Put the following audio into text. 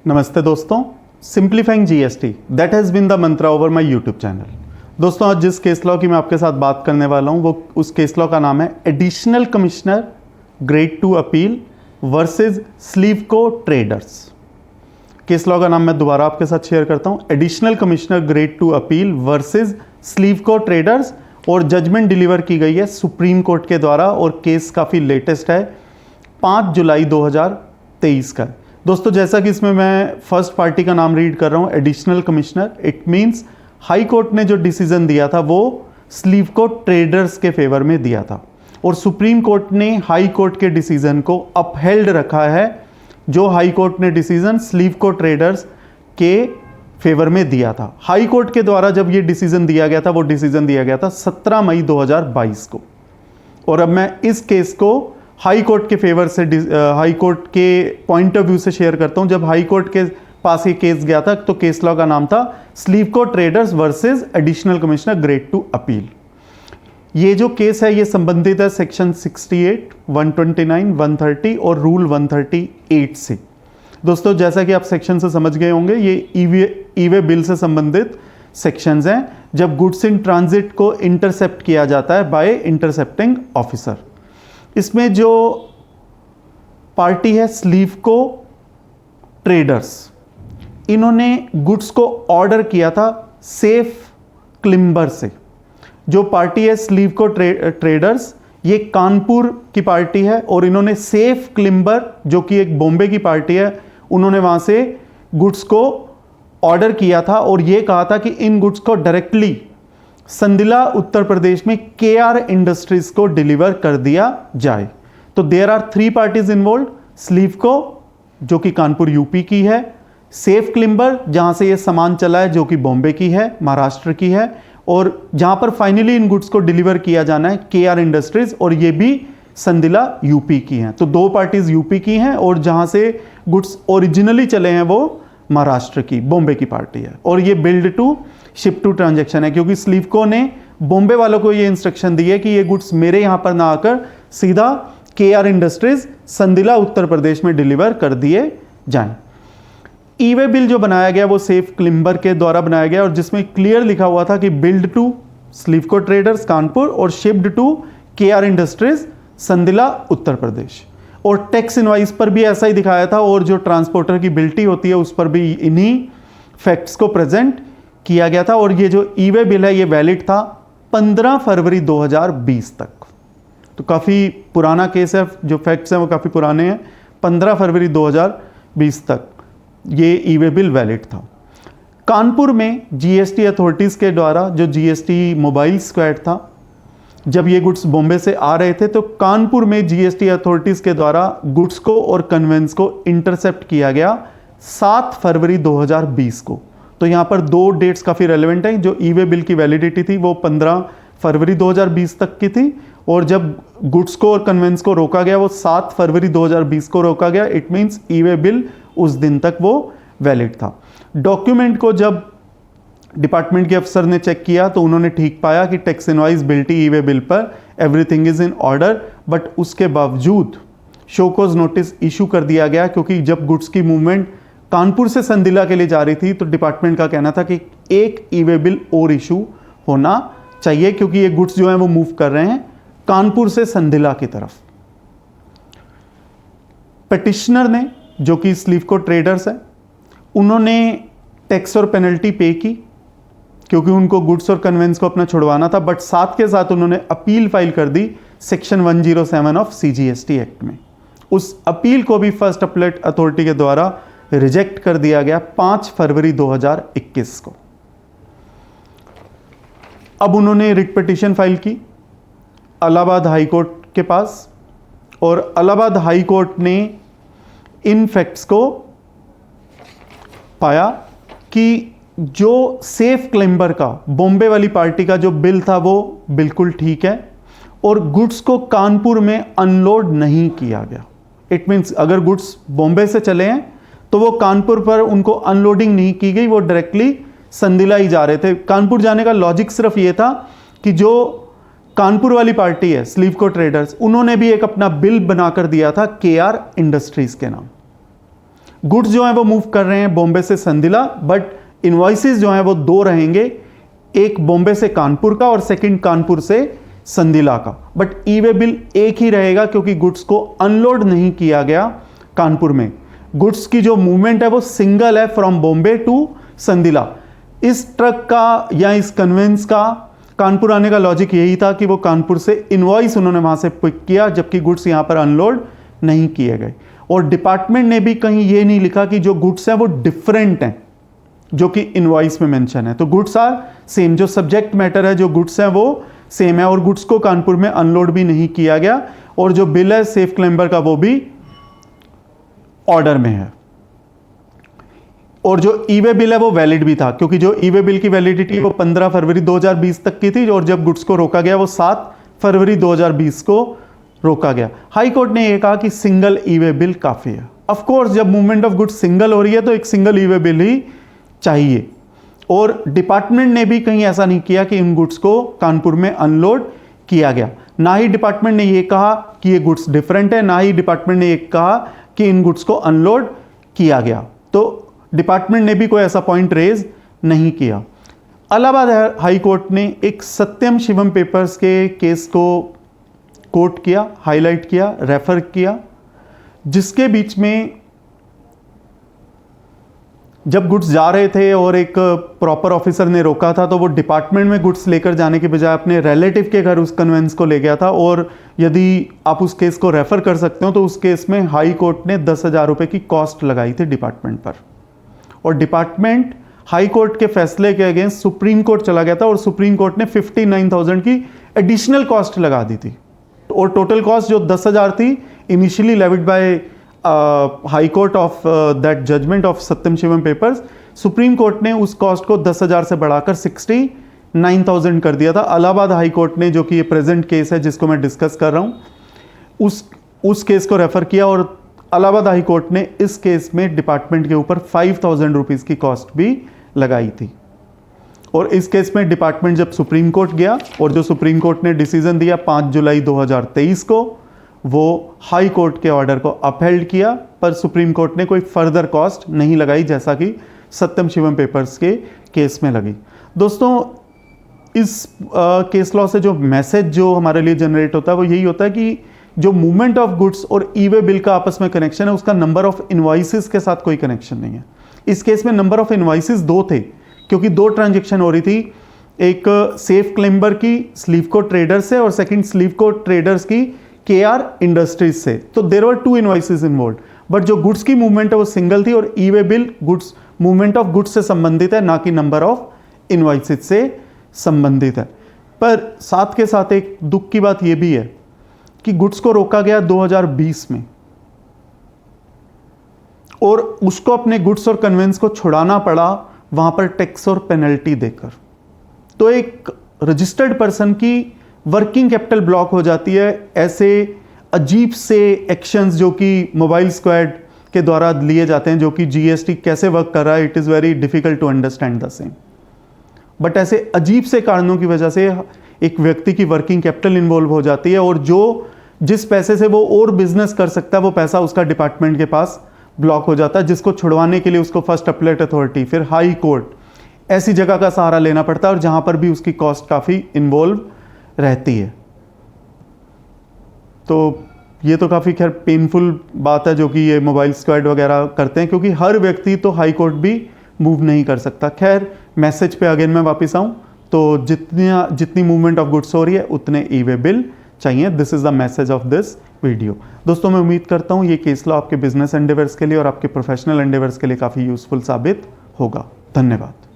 नमस्ते दोस्तों, simplifying GST that has been the mantra over my YouTube channel. दोस्तों, आज जिस केस लॉ की मैं आपके साथ बात करने वाला हूं वो उस केस लॉ का नाम है additional commissioner grade 2 appeal versus स्लीवको ट्रेडर्स। केस लॉ का नाम मैं दोबारा आपके साथ शेयर करता हूं, additional commissioner grade 2 appeal versus स्लीवको ट्रेडर्स, और जजमेंट डिलीवर की गई है सुप्रीम कोर्ट के द्वारा और केस काफ़ी लेटेस्ट है, 5 जुलाई 2023 का। दोस्तों, जैसा कि इसमें मैं फर्स्ट पार्टी का नाम रीड कर रहा हूं, additional commissioner, it means high court ने जो डिसीजन दिया था वो स्लीवको ट्रेडर्स के फेवर में दिया था और सुप्रीम कोर्ट ने हाई कोर्ट के डिसीजन को अपहेल्ड रखा है, जो हाई कोर्ट ने डिसीजन स्लीवको ट्रेडर्स के फेवर में दिया था। हाई कोर्ट के द्वारा जब ये डिसीजन दिया गया था, वो डिसीजन दिया गया था 17 मई 2022 को। और अब मैं इस केस को हाई कोर्ट के फेवर से, हाई कोर्ट के पॉइंट ऑफ व्यू से शेयर करता हूं। जब हाई कोर्ट के पास ये केस गया था तो केस लॉ का नाम था स्लीवको traders versus additional commissioner grade 2 appeal. ये जो केस है ये संबंधित है सेक्शन 68, 129, 130 और रूल 138 से। दोस्तों, जैसा कि आप सेक्शन से समझ गए होंगे, ये ईवे बिल से संबंधित सेक्शंस हैं, जब गुड्स इन ट्रांजिट को इंटरसेप्ट किया जाता है बाय इंटरसेप्टिंग ऑफिसर। इसमें जो पार्टी है स्लीवको ट्रेडर्स, इन्होंने गुड्स को ऑर्डर किया था सेफ क्लिम्बर से। जो पार्टी है स्लीवको ट्रेडर्स, ये कानपुर की पार्टी है और इन्होंने सेफ क्लिम्बर, जो कि एक बॉम्बे की पार्टी है, उन्होंने वहां से गुड्स को ऑर्डर किया था और ये कहा था कि इन गुड्स को डायरेक्टली संदिला उत्तर प्रदेश में केआर इंडस्ट्रीज को डिलीवर कर दिया जाए। तो देयर आर 3 पार्टीज इन्वॉल्व, स्लीवको जो कि कानपुर यूपी की है, सेफ क्लिम्बर जहां से ये सामान चला है जो कि बॉम्बे की है, महाराष्ट्र की है, और जहां पर फाइनली इन गुड्स को डिलीवर किया जाना है केआर इंडस्ट्रीज, और ये भी संदिला यूपी की हैं। तो 2 पार्टीज यूपी की हैं और जहां से गुड्स ओरिजिनली चले हैं वो महाराष्ट्र की, बॉम्बे की पार्टी है। और ये build to ship to transaction है, क्योंकि स्लीवको ने बॉम्बे वालों को ये इंस्ट्रक्शन दी है कि ये गुड्स मेरे यहां पर ना आकर सीधा केआर इंडस्ट्रीज संदिला उत्तर प्रदेश में डिलीवर कर दिए जाएं। ईवे बिल जो बनाया गया वो सेफ क्लिम्बर के द्वारा बनाया गया और जिसमें क्लियर लिखा हुआ था कि बिल्ड टू स्लीवको ट्रेडर्स कानपुर और shipped to K R industries संदिला Uttar Pradesh. और टैक्स इनवाइस पर भी ऐसा ही दिखाया था, और जो ट्रांसपोर्टर की बिल्टी होती है उस पर भी इन्हीं फैक्ट्स को प्रेजेंट किया गया था। और ये जो ईवे बिल है ये वैलिड था 15 फरवरी 2020 तक। तो काफ़ी पुराना केस है, जो फैक्ट्स हैं वो काफ़ी पुराने हैं। 15 फरवरी 2020 तक ये ईवे बिल वैलिड था। कानपुर में जीएसटी अथॉरिटीज़ के द्वारा जो जीएसटी मोबाइल स्क्वाड था, जब ये गुड्स बॉम्बे से आ रहे थे तो कानपुर में जीएसटी अथॉरिटीज़ के द्वारा गुड्स को और कन्वेंस को इंटरसेप्ट किया गया 7 फरवरी 2020 को। तो यहाँ पर 2 डेट्स काफ़ी रेलेवेंट हैं। जो ईवे बिल की वैलिडिटी थी वो 15 फरवरी 2020 तक की थी, और जब गुड्स को और कन्वेंस को रोका गया वो 7 फरवरी 2020 को रोका गया। इट मीन्स ईवे बिल उस दिन तक वो वैलिड था। डॉक्यूमेंट को जब डिपार्टमेंट के अफसर ने चेक किया तो उन्होंने ठीक पाया कि टैक्स इनवाइस बिल्टी ईवे बिल पर everything is in order, but उसके बावजूद शोकॉज नोटिस इशू कर दिया गया, क्योंकि जब गुड्स की मूवमेंट कानपुर से संदिला के लिए जा रही थी तो डिपार्टमेंट का कहना था कि एक ईवे बिल और इशू होना चाहिए, क्योंकि ये गुड्स जो हैं वो मूव कर रहे हैं कानपुर से संदिला की तरफ। पिटिशनर ने, जो कि स्लीवको ट्रेडर्स है, उन्होंने टैक्स और पेनल्टी पे की क्योंकि उनको गुड्स और कन्वेंस को अपना छुड़वाना था, बट साथ के साथ उन्होंने अपील फाइल कर the section 107 of CGST act में। उस अपील को भी फर्स्ट अपीलेट अथॉरिटी के द्वारा रिजेक्ट कर दिया गया 5 फरवरी 2021 को। अब उन्होंने रिट पिटीशन फाइल की इलाहाबाद हाई कोर्ट के पास, और इलाहाबाद हाई कोर्ट ने इन फैक्ट्स को पाया कि जो सेफ क्लेम्बर का बॉम्बे वाली पार्टी का जो बिल था वो बिल्कुल ठीक है, और गुड्स को कानपुर में अनलोड नहीं किया गया। इट मीन्स अगर गुड्स बॉम्बे से चले हैं तो वो कानपुर पर उनको अनलोडिंग नहीं की गई, वो डायरेक्टली संदिला ही जा रहे थे। कानपुर जाने का लॉजिक सिर्फ ये था कि जो कानपुर वाली पार्टी है स्लीवको ट्रेडर्स, उन्होंने भी एक अपना बिल बनाकर दिया था केआर इंडस्ट्रीज के नाम। गुड्स जो है वो मूव कर रहे हैं बॉम्बे से संदिला, बट इनवॉइसेस जो हैं वो दो रहेंगे, एक बॉम्बे से कानपुर का और सेकंड कानपुर से संदिला का, बट ई वे बिल एक ही रहेगा क्योंकि गुड्स को अनलोड नहीं किया गया कानपुर में। गुड्स की जो मूवमेंट है वो सिंगल है फ्रॉम बॉम्बे टू संदिला। इस ट्रक का या इस कन्वेंस का कानपुर आने का लॉजिक यही था कि वो कानपुर से इनवॉइस उन्होंने वहां से पिक किया, जबकि गुड्स यहां पर अनलोड नहीं किए गए। और डिपार्टमेंट ने भी कहीं ये नहीं लिखा कि जो गुड्स हैं वो डिफरेंट हैं जो कि इनवॉइस में मेंशन है। तो गुड्स आर सेम, जो सब्जेक्ट मैटर है, जो गुड्स हैं वो सेम है, और गुड्स को कानपुर में अनलोड भी नहीं किया गया, और जो बिल है सेफ क्लेम्बर का वो भी ऑर्डर में है। और जो ई वे बिल है वो वैलिड भी था, क्योंकि जो ई वे बिल की वैलिडिटी वो 15 फरवरी 2020 तक की थी, और जब गुड्स को रोका गया वो 7 फरवरी 2020 को रोका गया। हाई कोर्ट ने यह कहा कि सिंगल ई वे बिल काफी है। ऑफ कोर्स जब मूवमेंट ऑफ गुड्स सिंगल हो रही है तो एक सिंगल ई वे बिल ही चाहिए, और डिपार्टमेंट ने भी कहीं ऐसा नहीं किया कि इन गुड्स को कानपुर में अनलोड किया गया। ना ही डिपार्टमेंट ने यह कहा कि ये गुड्स डिफरेंट है, ना ही डिपार्टमेंट ने यह कहा कि इन गुड्स को अनलोड किया गया। तो डिपार्टमेंट ने भी कोई ऐसा पॉइंट रेज नहीं किया। इलाहाबाद हाई कोर्ट ने एक सत्यम शिवम पेपर्स के केस को कोट किया, हाईलाइट किया, रेफर किया, जिसके बीच में जब गुड्स जा रहे थे और एक प्रॉपर ऑफिसर ने रोका था, तो वो डिपार्टमेंट में गुड्स लेकर जाने के बजाय अपने रिलेटिव के घर उस कन्वेंस को ले गया था। और यदि आप उस केस को रेफर कर सकते हो तो उस केस में हाई कोर्ट ने 10,000 रुपये की कॉस्ट लगाई थी डिपार्टमेंट पर, और डिपार्टमेंट हाई कोर्ट के फैसले के अगेंस्ट सुप्रीम कोर्ट चला गया था, और सुप्रीम कोर्ट ने 59,000 की एडिशनल कॉस्ट लगा दी थी। और टोटल कॉस्ट जो 10,000 थी initially levied by High Court of that judgment of Satyam Shivam papers, Supreme Court ने उस कॉस्ट को 10,000 से बढ़ाकर 69,000 कर दिया था। इलाहाबाद हाई कोर्ट ने, जो कि ये प्रेजेंट केस है जिसको मैं डिस्कस कर रहा हूं, उस केस को रेफर किया, और इलाहाबाद हाई कोर्ट ने इस केस में डिपार्टमेंट के ऊपर 5,000 रुपीज़ की कॉस्ट भी लगाई थी। और इस केस में डिपार्टमेंट जब सुप्रीम कोर्ट गया, और जो सुप्रीम कोर्ट ने डिसीजन दिया 5 जुलाई 2023 को, वो हाई कोर्ट के ऑर्डर को अपहेल्ड किया, पर सुप्रीम कोर्ट ने कोई फर्दर कॉस्ट नहीं लगाई, जैसा कि सत्यम शिवम पेपर्स के केस में लगी। दोस्तों, इस केस लॉ से जो मैसेज जो हमारे लिए जनरेट होता है वो यही होता है कि जो मूवमेंट ऑफ गुड्स और ई वे बिल का आपस में कनेक्शन है, उसका नंबर ऑफ इनवॉइसेस के साथ कोई कनेक्शन नहीं है। इस केस में नंबर ऑफ इनवॉइसेस 2 थे, क्योंकि 2 ट्रांजेक्शन हो रही थी, एक सेफ क्लेम्बर की स्लीव कोट ट्रेडर्स से और सेकंड स्लीव कोट ट्रेडर्स की KR इंडस्ट्रीज से। तो there were 2 invoices involve, but जो गुड्स की मूवमेंट है वो सिंगल थी, और e way bill goods movement of goods से संबंधित है, ना कि नंबर ऑफ इनवॉइसेस से संबंधित है। पर साथ के साथ एक दुख की बात यह भी है कि गुड्स को रोका गया 2020 में, और उसको अपने गुड्स और कन्वेंस को छुड़ाना पड़ा वहां पर टैक्स और पेनल्टी देकर। तो एक रजिस्टर्ड पर्सन की वर्किंग कैपिटल ब्लॉक हो जाती है ऐसे अजीब से एक्शंस जो कि मोबाइल स्क्वाड के द्वारा लिए जाते हैं, जो कि GST कैसे वर्क कर रहा है, it is very difficult to understand the same. But ऐसे अजीब से कारणों की वजह से एक व्यक्ति की वर्किंग कैपिटल इन्वॉल्व हो जाती है, और जो जिस पैसे से वो और बिजनेस कर सकता है वो पैसा उसका डिपार्टमेंट के पास ब्लॉक हो जाता है, जिसको छुड़वाने के लिए उसको फर्स्ट अपीलेट अथॉरिटी, फिर हाई कोर्ट, ऐसी जगह का सहारा लेना पड़ता है, और जहां पर भी उसकी कॉस्ट काफ़ी इन्वॉल्व रहती है। तो ये तो काफ़ी खैर पेनफुल बात है जो कि ये मोबाइल स्क्वाड वगैरह करते हैं, क्योंकि हर व्यक्ति तो हाई कोर्ट भी मूव नहीं कर सकता। खैर, मैसेज पे अगेन मैं वापस आऊँ तो जितनी मूवमेंट ऑफ गुड्स हो रही है उतने ई वे बिल चाहिए। This is the message of this video. दोस्तों, मैं उम्मीद करता हूँ ये केस लॉ आपके बिजनेस एंडेवर्स के लिए और आपके प्रोफेशनल एंडेवर्स के लिए काफ़ी यूजफुल साबित होगा। धन्यवाद।